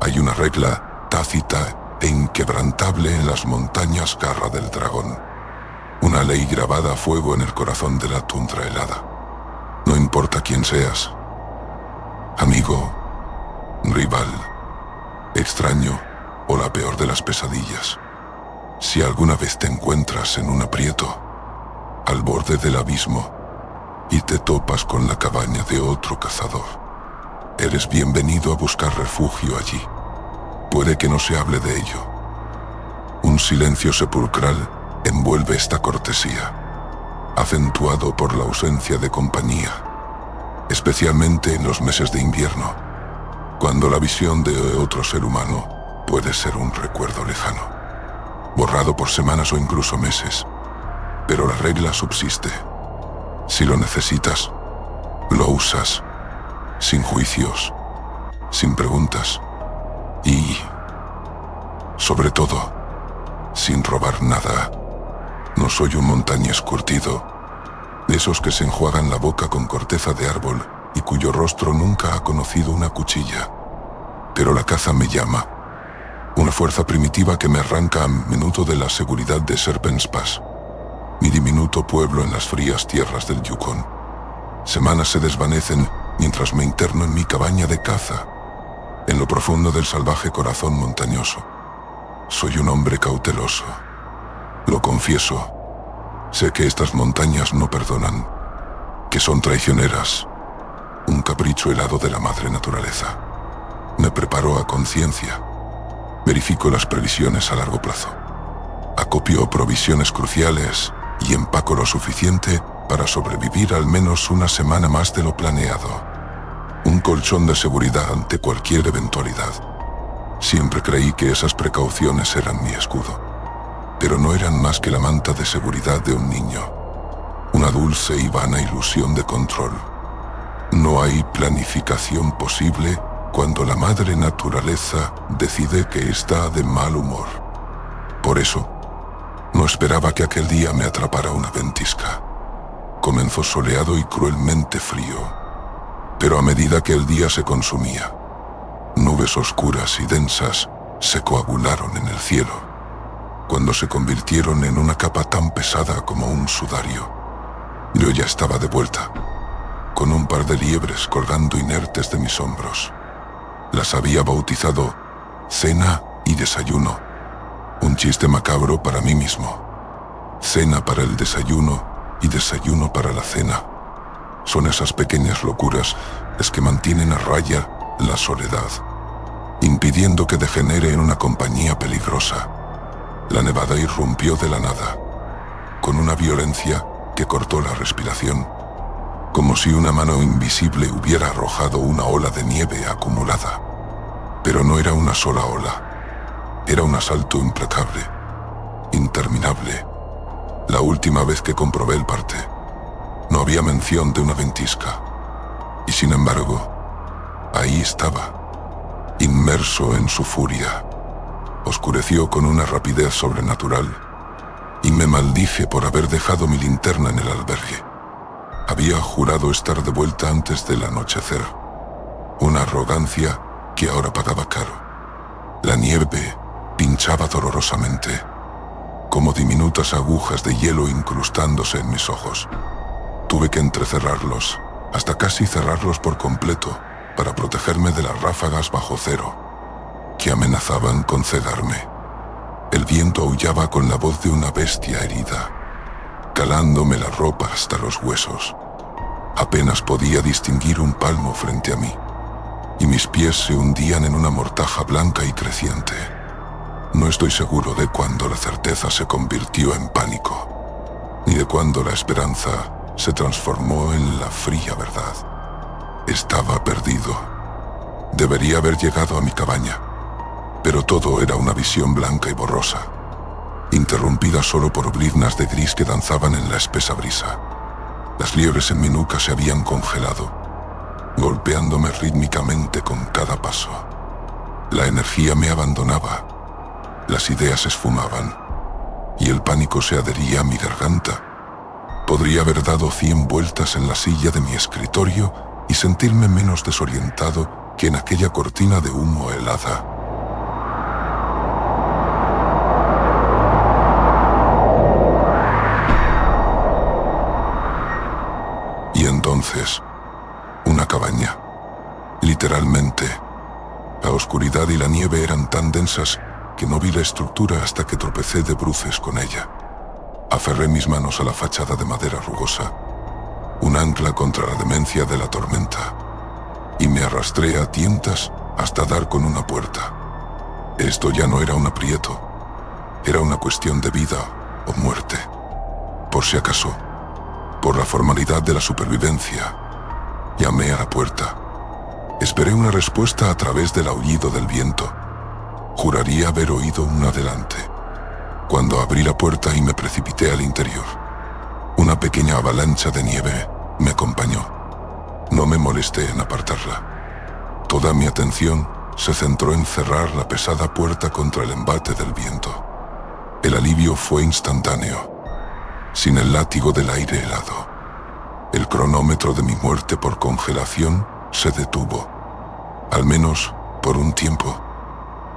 Hay una regla tácita e inquebrantable en las montañas Garra del Dragón. Una ley grabada a fuego en el corazón de la tundra helada. No importa quién seas, amigo, rival, extraño o la peor de las pesadillas. Si alguna vez te encuentras en un aprieto, al borde del abismo, y te topas con la cabaña de otro cazador, eres bienvenido a buscar refugio allí. Puede que no se hable de ello. Un silencio sepulcral envuelve esta cortesía, acentuado por la ausencia de compañía, especialmente en los meses de invierno, cuando la visión de otro ser humano puede ser un recuerdo lejano, borrado por semanas o incluso meses, pero la regla subsiste. Si lo necesitas, lo usas, sin juicios, sin preguntas y, sobre todo, sin robar nada. No soy un montañés curtido, de esos que se enjuagan la boca con corteza de árbol y cuyo rostro nunca ha conocido una cuchilla. Pero la caza me llama, una fuerza primitiva que me arranca a menudo de la seguridad de Serpents Pass, mi diminuto pueblo en las frías tierras del Yukon. Semanas se desvanecen mientras me interno en mi cabaña de caza, en lo profundo del salvaje corazón montañoso. Soy un hombre cauteloso. Lo confieso. Sé que estas montañas no perdonan, que son traicioneras, un capricho helado de la madre naturaleza. Me preparo a conciencia. Verifico las previsiones a largo plazo. Acopio provisiones cruciales y empaco lo suficiente para sobrevivir al menos una semana más de lo planeado. Un colchón de seguridad ante cualquier eventualidad. Siempre creí que esas precauciones eran mi escudo, pero no eran más que la manta de seguridad de un niño. Una dulce y vana ilusión de control. No hay planificación posible cuando la madre naturaleza decide que está de mal humor. Por eso, no esperaba que aquel día me atrapara una ventisca. Comenzó soleado y cruelmente frío, pero a medida que el día se consumía, nubes oscuras y densas se coagularon en el cielo, cuando se convirtieron en una capa tan pesada como un sudario. Yo ya estaba de vuelta, con un par de liebres colgando inertes de mis hombros. Las había bautizado cena y desayuno, un chiste macabro para mí mismo. Cena para el desayuno y desayuno para la cena. Son esas pequeñas locuras las que mantienen a raya la soledad, impidiendo que degenere en una compañía peligrosa. La nevada irrumpió de la nada, con una violencia que cortó la respiración, como si una mano invisible hubiera arrojado una ola de nieve acumulada. Pero no era una sola ola, era un asalto implacable, interminable. La última vez que comprobé el parte, no había mención de una ventisca, y sin embargo, ahí estaba, inmerso en su furia. Oscureció con una rapidez sobrenatural, y me maldije por haber dejado mi linterna en el albergue. Había jurado estar de vuelta antes del anochecer, una arrogancia que ahora pagaba caro. La nieve pinchaba dolorosamente, como diminutas agujas de hielo incrustándose en mis ojos. Tuve que entrecerrarlos, hasta casi cerrarlos por completo, para protegerme de las ráfagas bajo cero, que amenazaban con cegarme. El viento aullaba con la voz de una bestia herida, calándome la ropa hasta los huesos. Apenas podía distinguir un palmo frente a mí, y mis pies se hundían en una mortaja blanca y creciente. No estoy seguro de cuándo la certeza se convirtió en pánico, ni de cuándo la esperanza se transformó en la fría verdad. Estaba perdido. Debería haber llegado a mi cabaña, pero todo era una visión blanca y borrosa, interrumpida solo por briznas de gris que danzaban en la espesa brisa. Las liebres en mi nuca se habían congelado, golpeándome rítmicamente con cada paso. La energía me abandonaba, las ideas esfumaban, y el pánico se adhería a mi garganta. Podría haber dado 100 vueltas en la silla de mi escritorio y sentirme menos desorientado que en aquella cortina de humo helada. entonces una cabaña. Literalmente, la oscuridad y la nieve eran tan densas que no vi la estructura hasta que tropecé de bruces con ella. Aferré mis manos a la fachada de madera rugosa, un ancla contra la demencia de la tormenta, y me arrastré a tientas hasta dar con una puerta. Esto ya no era un aprieto, era una cuestión de vida o muerte. Por si acaso, por la formalidad de la supervivencia, llamé a la puerta. Esperé una respuesta a través del aullido del viento. Juraría haber oído un adelante. Cuando abrí la puerta y me precipité al interior, una pequeña avalancha de nieve me acompañó. No me molesté en apartarla. Toda mi atención se centró en cerrar la pesada puerta contra el embate del viento. El alivio fue instantáneo. Sin el látigo del aire helado, el cronómetro de mi muerte por congelación se detuvo, al menos por un tiempo.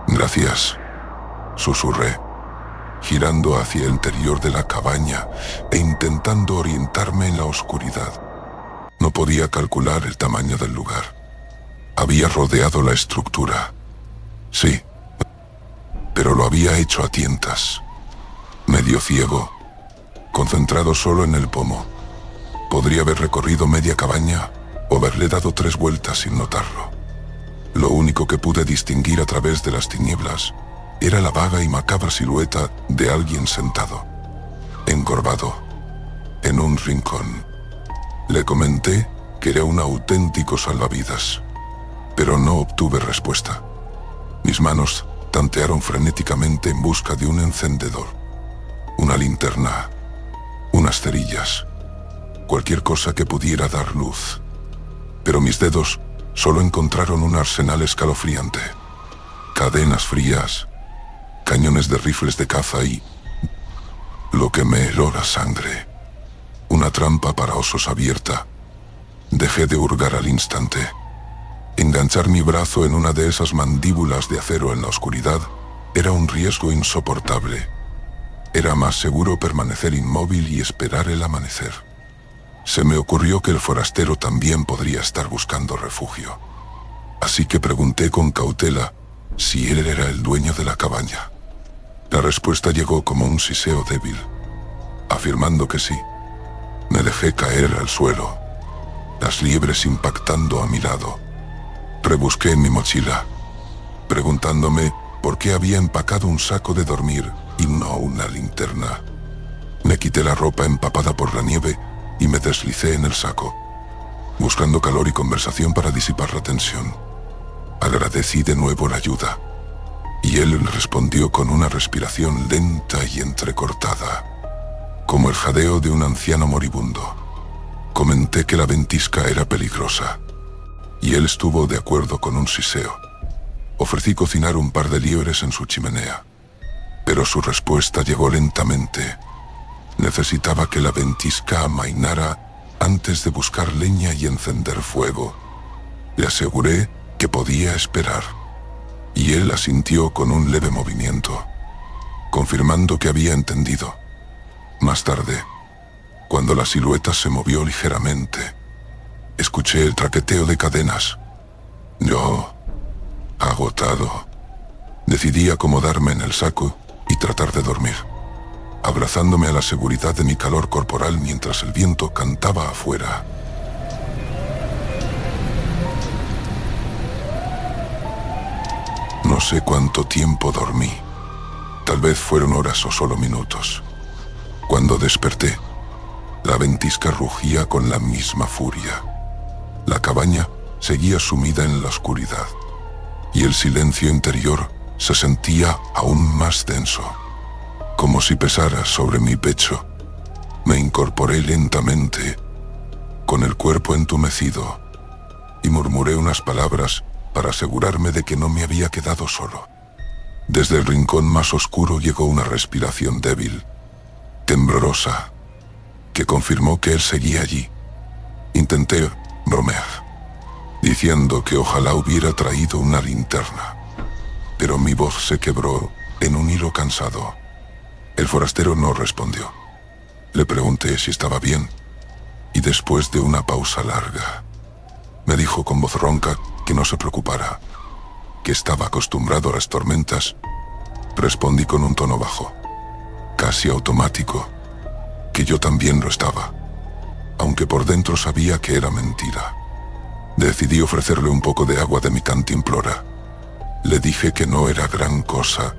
«Gracias», susurré, girando hacia el interior de la cabaña e intentando orientarme en la oscuridad. No podía calcular el tamaño del lugar. Había rodeado la estructura. Sí, pero lo había hecho a tientas. Medio ciego, concentrado solo en el pomo. Podría haber recorrido media cabaña o haberle dado 3 vueltas sin notarlo. Lo único que pude distinguir a través de las tinieblas era la vaga y macabra silueta de alguien sentado, encorvado, en un rincón. Le comenté que era un auténtico salvavidas, pero no obtuve respuesta. Mis manos tantearon frenéticamente en busca de un encendedor, una linterna, unas cerillas, cualquier cosa que pudiera dar luz. Pero mis dedos solo encontraron un arsenal escalofriante. Cadenas frías, cañones de rifles de caza y lo que me heló la sangre. Una trampa para osos abierta. Dejé de hurgar al instante. Enganchar mi brazo en una de esas mandíbulas de acero en la oscuridad era un riesgo insoportable. Era más seguro permanecer inmóvil y esperar el amanecer. Se me ocurrió que el forastero también podría estar buscando refugio. Así que pregunté con cautela si él era el dueño de la cabaña. La respuesta llegó como un siseo débil, afirmando que sí. Me dejé caer al suelo, las liebres impactando a mi lado. Rebusqué en mi mochila, preguntándome por qué había empacado un saco de dormir y no una linterna. Me quité la ropa empapada por la nieve y me deslicé en el saco, buscando calor y conversación para disipar la tensión. Agradecí de nuevo la ayuda, y él respondió con una respiración lenta y entrecortada, como el jadeo de un anciano moribundo. Comenté que la ventisca era peligrosa, y él estuvo de acuerdo con un siseo. Ofrecí cocinar un par de liebres en su chimenea, pero su respuesta llegó lentamente. Necesitaba que la ventisca amainara antes de buscar leña y encender fuego. Le aseguré que podía esperar, y él asintió con un leve movimiento, confirmando que había entendido. Más tarde, cuando la silueta se movió ligeramente, escuché el traqueteo de cadenas. Yo, agotado, decidí acomodarme en el saco y tratar de dormir, abrazándome a la seguridad de mi calor corporal mientras el viento cantaba afuera. No sé cuánto tiempo dormí. Tal vez fueron horas o solo minutos. Cuando desperté, la ventisca rugía con la misma furia. La cabaña seguía sumida en la oscuridad, y el silencio interior se sentía aún más denso, como si pesara sobre mi pecho. Me incorporé lentamente, con el cuerpo entumecido, y murmuré unas palabras para asegurarme de que no me había quedado solo. Desde el rincón más oscuro llegó una respiración débil, temblorosa, que confirmó que él seguía allí. Intenté bromear, diciendo que ojalá hubiera traído una linterna, pero mi voz se quebró en un hilo cansado. El forastero no respondió. Le pregunté si estaba bien, Y después de una pausa larga, me dijo con voz ronca que no se preocupara, que estaba acostumbrado a las tormentas. Respondí con un tono bajo, casi automático, que yo también lo estaba, aunque por dentro sabía que era mentira. Decidí ofrecerle un poco de agua de mi cantimplora. Le dije que no era gran cosa,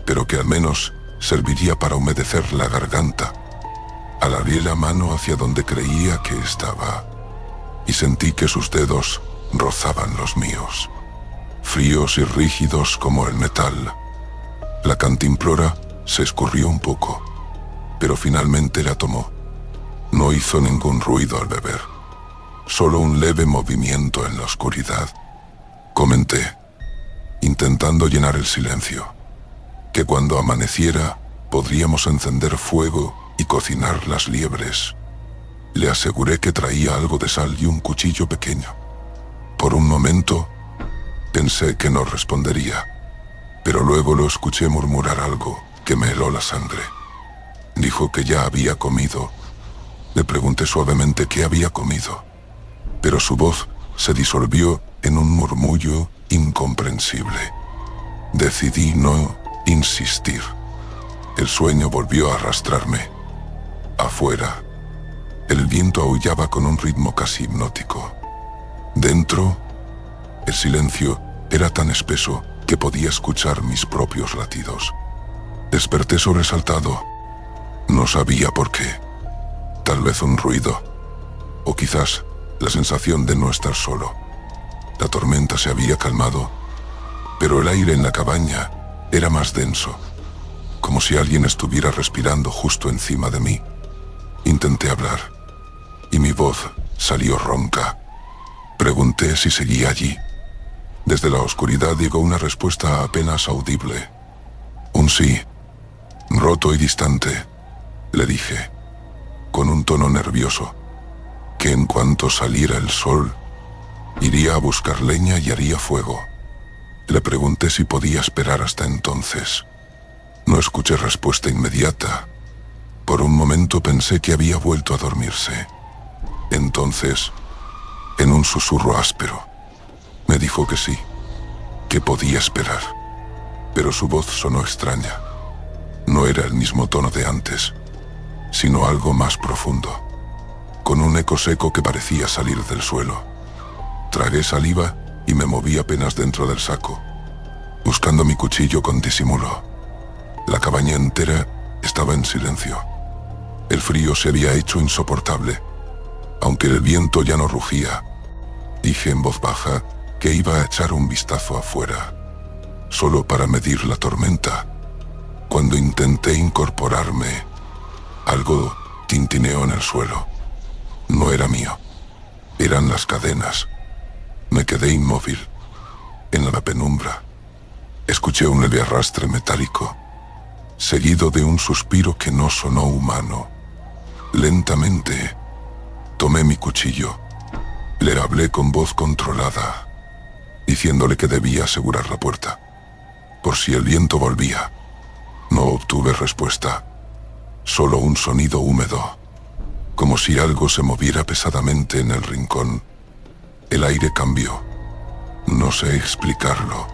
pero que al menos serviría para humedecer la garganta. Alargué la mano hacia donde creía que estaba, y sentí que sus dedos rozaban los míos, fríos y rígidos como el metal. La cantimplora se escurrió un poco, pero finalmente la tomó. No hizo ningún ruido al beber, solo un leve movimiento en la oscuridad. Comenté, intentando llenar el silencio, que cuando amaneciera podríamos encender fuego y cocinar las liebres. Le aseguré que traía algo de sal y un cuchillo pequeño. Por un momento, pensé que no respondería, pero luego lo escuché murmurar algo que me heló la sangre. Dijo que ya había comido. Le pregunté suavemente qué había comido, pero su voz se disolvió en un murmullo incomprensible. Decidí no insistir. El sueño volvió a arrastrarme. Afuera, el viento aullaba con un ritmo casi hipnótico. Dentro, el silencio era tan espeso que podía escuchar mis propios latidos. Desperté sobresaltado. No sabía por qué. Tal vez un ruido, o quizás la sensación de no estar solo. La tormenta se había calmado, pero el aire en la cabaña era más denso, como si alguien estuviera respirando justo encima de mí. Intenté hablar, y mi voz salió ronca. Pregunté si seguía allí. Desde la oscuridad llegó una respuesta apenas audible. Un sí, roto y distante. Le dije, con un tono nervioso, que en cuanto saliera el sol, iría a buscar leña y haría fuego. Le pregunté si podía esperar hasta entonces. No escuché respuesta inmediata. Por un momento pensé que había vuelto a dormirse. Entonces, en un susurro áspero, me dijo que sí, que podía esperar. Pero su voz sonó extraña. No era el mismo tono de antes, sino algo más profundo, con un eco seco que parecía salir del suelo. Tragué saliva y me moví apenas dentro del saco, buscando mi cuchillo con disimulo. La cabaña entera estaba en silencio. El frío se había hecho insoportable, aunque el viento ya no rugía. Dije en voz baja que iba a echar un vistazo afuera, solo para medir la tormenta. Cuando intenté incorporarme, algo tintineó en el suelo. No era mío, eran las cadenas. Me quedé inmóvil, en la penumbra. Escuché un leve arrastre metálico, seguido de un suspiro que no sonó humano. Lentamente, tomé mi cuchillo. Le hablé con voz controlada, diciéndole que debía asegurar la puerta, por si el viento volvía. No obtuve respuesta, solo un sonido húmedo, como si algo se moviera pesadamente en el rincón. El aire cambió. No sé explicarlo.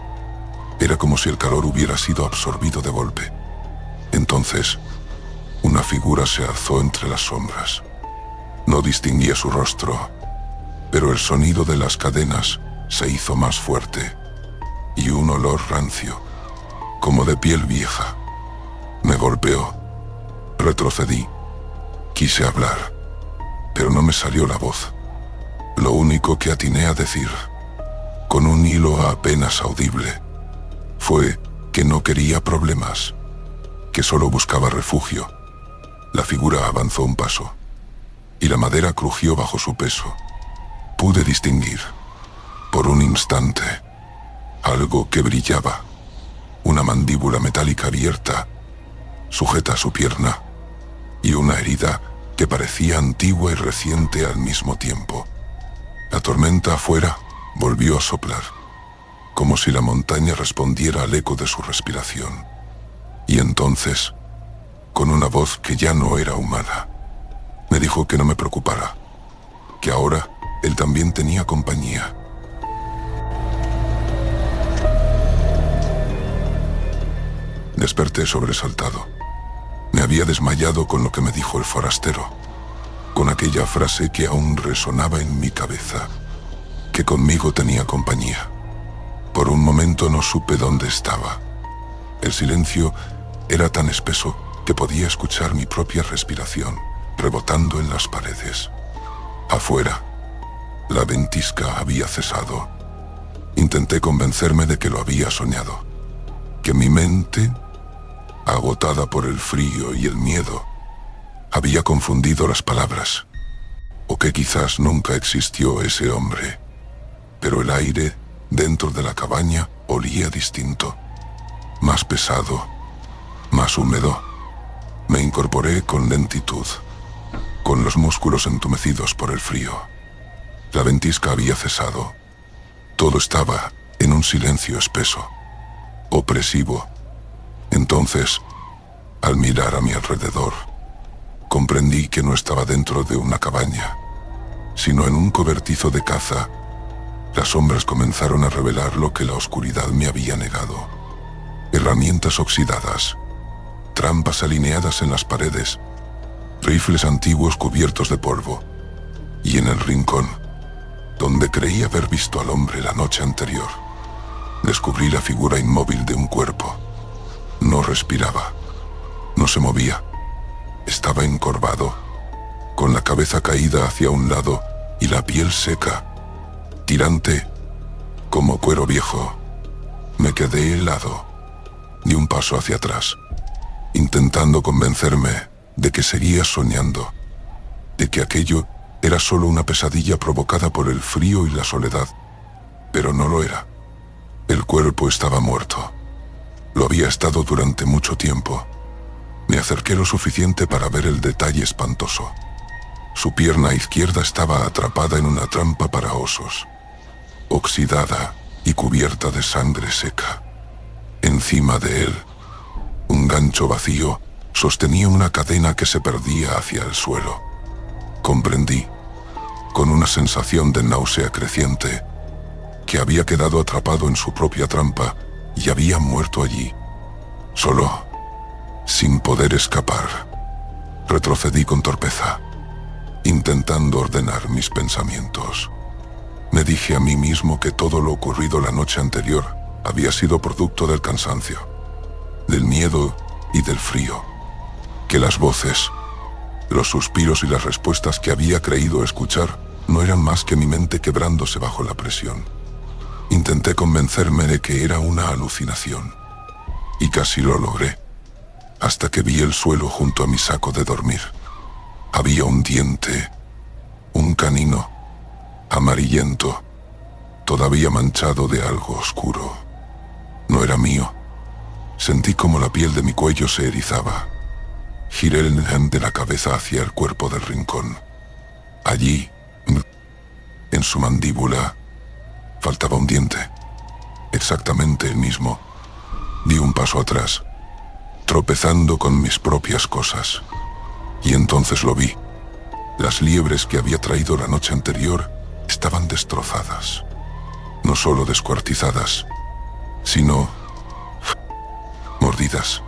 Era como si el calor hubiera sido absorbido de golpe. Entonces, una figura se alzó entre las sombras. No distinguía su rostro, pero el sonido de las cadenas se hizo más fuerte, y un olor rancio, como de piel vieja, me golpeó. Retrocedí. Quise hablar, pero no me salió la voz. Lo único que atiné a decir, con un hilo apenas audible, fue que no quería problemas, que solo buscaba refugio. La figura avanzó un paso, y la madera crujió bajo su peso. Pude distinguir, por un instante, algo que brillaba, una mandíbula metálica abierta, sujeta a su pierna, y una herida que parecía antigua y reciente al mismo tiempo. La tormenta afuera volvió a soplar, como si la montaña respondiera al eco de su respiración. Y entonces, con una voz que ya no era humana, me dijo que no me preocupara, que ahora él también tenía compañía. Desperté sobresaltado. Me había desmayado con lo que me dijo el forastero, con aquella frase que aún resonaba en mi cabeza, que conmigo tenía compañía. Por un momento no supe dónde estaba. El silencio era tan espeso que podía escuchar mi propia respiración rebotando en las paredes. Afuera, la ventisca había cesado. Intenté convencerme de que lo había soñado, que mi mente, agotada por el frío y el miedo, había confundido las palabras, o que quizás nunca existió ese hombre. Pero el aire dentro de la cabaña olía distinto, más pesado, más húmedo. Me incorporé con lentitud, con los músculos entumecidos por el frío. La ventisca había cesado. Todo estaba en un silencio espeso, opresivo. Entonces, al mirar a mi alrededor, comprendí que no estaba dentro de una cabaña, sino en un cobertizo de caza. Las sombras comenzaron a revelar lo que la oscuridad me había negado. Herramientas oxidadas, trampas alineadas en las paredes, rifles antiguos cubiertos de polvo, y en el rincón, donde creí haber visto al hombre la noche anterior, descubrí la figura inmóvil de un cuerpo. No respiraba, no se movía, estaba encorvado, con la cabeza caída hacia un lado y la piel seca, tirante, como cuero viejo. Me quedé helado. Di un paso hacia atrás, intentando convencerme de que seguía soñando, de que aquello era solo una pesadilla provocada por el frío y la soledad. Pero no lo era. El cuerpo estaba muerto. Lo había estado durante mucho tiempo. Me acerqué lo suficiente para ver el detalle espantoso. Su pierna izquierda estaba atrapada en una trampa para osos, oxidada y cubierta de sangre seca. Encima de él, un gancho vacío sostenía una cadena que se perdía hacia el suelo. Comprendí, con una sensación de náusea creciente, que había quedado atrapado en su propia trampa y había muerto allí, solo, sin poder escapar. Retrocedí con torpeza, intentando ordenar mis pensamientos. Me dije a mí mismo que todo lo ocurrido la noche anterior había sido producto del cansancio, del miedo y del frío, que las voces, los suspiros y las respuestas que había creído escuchar no eran más que mi mente quebrándose bajo la presión. Intenté convencerme de que era una alucinación, y casi lo logré, hasta que vi el suelo junto a mi saco de dormir. Había un diente, un canino, amarillento, todavía manchado de algo oscuro. No era mío. Sentí como la piel de mi cuello se erizaba. Giré el hem de la cabeza hacia el cuerpo del rincón. Allí, en su mandíbula, faltaba un diente. Exactamente el mismo. Di un paso atrás, tropezando con mis propias cosas. Y entonces lo vi. Las liebres que había traído la noche anterior estaban destrozadas. No solo descuartizadas, sino mordidas.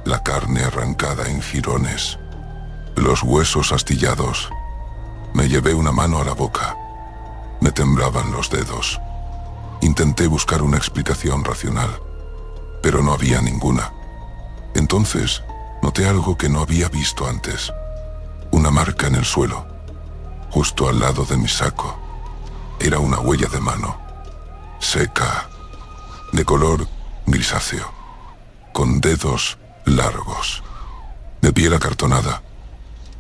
La carne arrancada en jirones, los huesos astillados. Me llevé una mano a la boca. Me temblaban los dedos. Intenté buscar una explicación racional, pero no había ninguna. Entonces, noté algo que no había visto antes. Una marca en el suelo, justo al lado de mi saco. Era una huella de mano, seca, de color grisáceo, con dedos largos, de piel acartonada.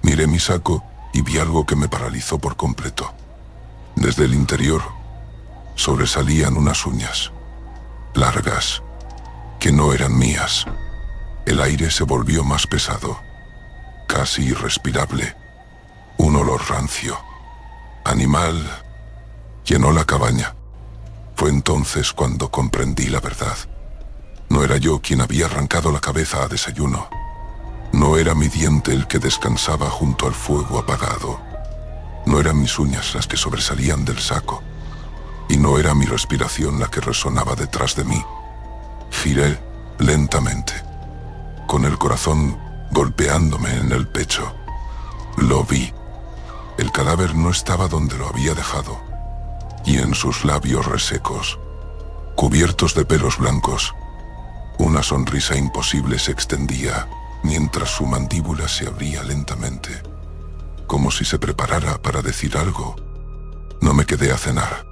Miré mi saco y vi algo que me paralizó por completo. Desde el interior sobresalían unas uñas, largas, que no eran mías. El aire se volvió más pesado, casi irrespirable. Un olor rancio, animal, llenó la cabaña. Fue entonces cuando comprendí la verdad. No era yo quien había arrancado la cabeza a Desayuno. No era mi diente el que descansaba junto al fuego apagado. No eran mis uñas las que sobresalían del saco, y no era mi respiración la que resonaba detrás de mí. Giré lentamente, con el corazón golpeándome en el pecho. Lo vi. El cadáver no estaba donde lo había dejado, y en sus labios resecos, cubiertos de pelos blancos, una sonrisa imposible se extendía mientras su mandíbula se abría lentamente, como si se preparara para decir algo. No me quedé a cenar.